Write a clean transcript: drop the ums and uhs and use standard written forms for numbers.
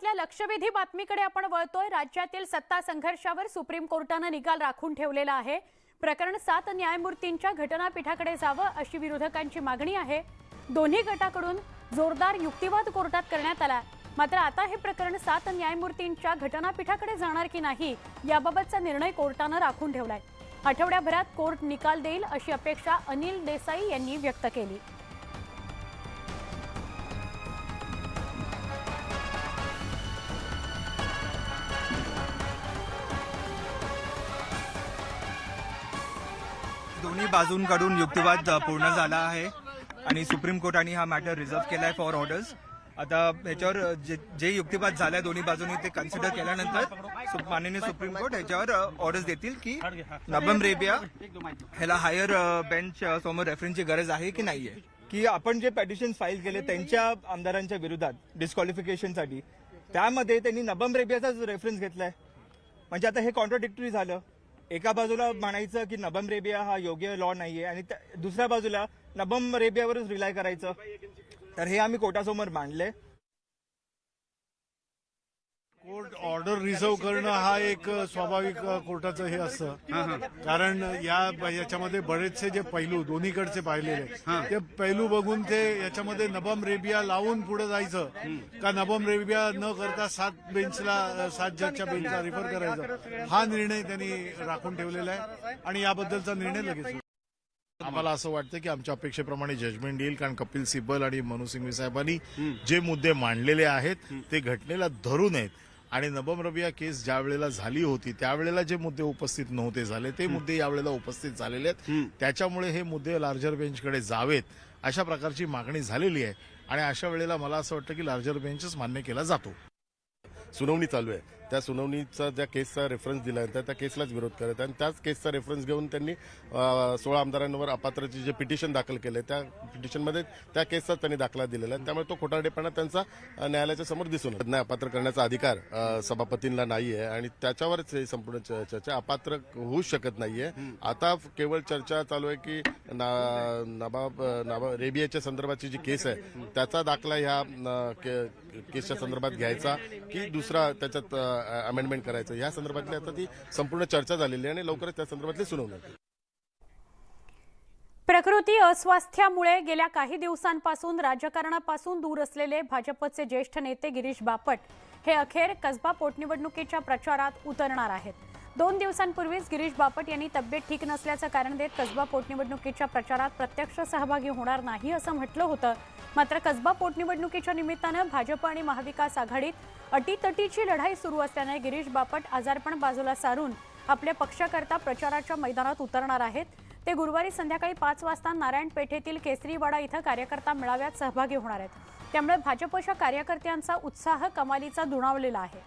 राज्यातल्या लक्षवेधी बातमीकडे आपण वळतोय। राज्यातील सत्ता संघर्षावर सुप्रीम कोर्टाने निकाल राखून ठेवलेला आहे। प्रकरण 7 न्यायमूर्तींच्या घटनापीठाकडे जावं अशी विरोधकांची मागणी आहे। दोन्ही गटाकडून जोरदार युक्तिवाद कोर्टात करण्यात आला। मात्र आता हे प्रकरण 7 न्यायमूर्तींच्या घटनापीठाकडे जाणार की नाही याबाबतचा निर्णय कोर्टाने राखून ठेवलाय। आठवड्याभरात कोर्ट निकाल देईल अशी अपेक्षा अनिल देसाई यांनी व्यक्त केली। दोन्ही बाजूंकडून युक्तिवाद पूर्ण झाला आहे आणि सुप्रीम कोर्टाने हा मॅटर रिझर्व केलाय फॉर ऑर्डर्स। आता ह्याच्यावर जे युक्तिवाद झालाय दोन्ही बाजूंनी ते कन्सिडर केल्यानंतर माननीय सुप्रीम कोर्ट ह्याच्यावर ऑर्डर्स देतील की नबम रेबिया ह्याला हायर बेंच समोर रेफरन्सची गरज आहे की नाहीये, की आपण जे पेटिशन फाईल केले त्यांच्या आमदारांच्या विरोधात डिस्क्वालिफिकेशनसाठी त्यामध्ये त्यांनी नबम रेबियाचाच रेफरन्स घेतलाय। म्हणजे आता हे कॉन्ट्राडिक्टरी झालं। एका बाजूला म्हणायचं की नबम रेबिया हा योग्य लॉ नाहीये आणि दुसऱ्या बाजूला नबम रेबियावरच रिलाय करायचं। तर हे आम्ही कोर्टासमोर मांडले। कोर्ट ऑर्डर रिझर्व करणं हा एक स्वाभाविक कोर्टाचं हे असतं, कारण याच्यामध्ये बरेचसे जे पैलू दोन्हीकडचे पाहिलेले ते पैलू बघून ते याच्यामध्ये नबम रेबिया लावून पुढे जायचं का नबम रेबिया न करता 7 जजच्या बेंचला रिफर करायचं, हा निर्णय त्यांनी राखून ठेवलेला आहे आणि याबद्दलचा निर्णय लगेच आम्हाला असं वाटतं की आमच्या अपेक्षेप्रमाणे जजमेंट येईल, कारण कपिल सिब्बल आणि मनू सिंघवी साहेबांनी जे मुद्दे मांडलेले आहेत ते घटनेला धरून आहेत आणि नबम रेबिया केस ज्या वेळेला झाली होती त्यावेळेला जे मुद्दे उपस्थित नव्हते झाले ते मुद्दे यावेळेला उपस्थित झालेले आहेत। त्याच्यामुळे हे मुद्दे लार्जर बेंचकडे जावेत अशा प्रकारची मागणी झालेली आहे आणि अशा वेळेला मला असं वाटतं की लार्जर बेंचच मान्य केला जातो। सुनावणी चालू आहे, त्या सुनावणीचा ज्या केसचा रेफरन्स दिल्यानंतर त्या केसलाच विरोध करत आणि त्याच केसचा रेफरन्स घेऊन त्यांनी 16 आमदारांवर अपात्रचे जे पिटिशन दाखल केले त्या पिटिशनमध्ये त्या केसचा त्यांनी दाखला दिलेला आहे। त्यामुळे तो खोटारडेपणा त्यांचा न्यायालयाच्या समोर दिसून येत नाही। अपात्र करण्याचा अधिकार सभापतींना नाहीये आणि त्याच्यावरच हे संपूर्ण चर्चा अपात्र होऊ शकत नाहीये। आता केवळ चर्चा चालू आहे की नबाब रेबियाच्या संदर्भाची जी केस आहे त्याचा दाखला ह्या केसच्या संदर्भात घ्यायचा की दुसरा त्याच्यात अमेंडमेंट करायचं, या संदर्भातली आता ती संपूर्ण चर्चा झालेली आहे आणि लवकरच त्या संदर्भातली सुनावणी होईल। प्रकृती अस्वास्थ्यामुळे गेल्या काही दिवसांपासून राजकारणापासून दूर असलेले भाजपचे ज्येष्ठ नेते गिरीश बापट हे अखेर कसबा पोटनिवडणुकीच्या प्रचारात उतरणार आहेत। 2 दिवसांपूर्वीच गिरीश बापट यांनी तब्येत ठीक नसल्याचं कारण देत कसबा पोटनिवडणुकीच्या प्रचारात प्रत्यक्ष सहभागी होणार नाही असं म्हटलं होतं। मात्र कसबा पोटनिवडणुकीच्या निमित्तानं भाजप आणि महाविकास आघाडीत अटीतटीची लढाई सुरू असल्याने गिरीश बापट आजारपण बाजूला सारून आपल्या पक्षाकरता प्रचाराच्या मैदानात उतरणार आहेत। ते गुरुवारी संध्याकाळी 5 वाजता नारायण पेठेतील केसरीवाडा इथं कार्यकर्ता मेळाव्यात सहभागी होणार आहेत। त्यामुळे भाजपच्या कार्यकर्त्यांचा उत्साह कमालीचा दुणावलेला आहे।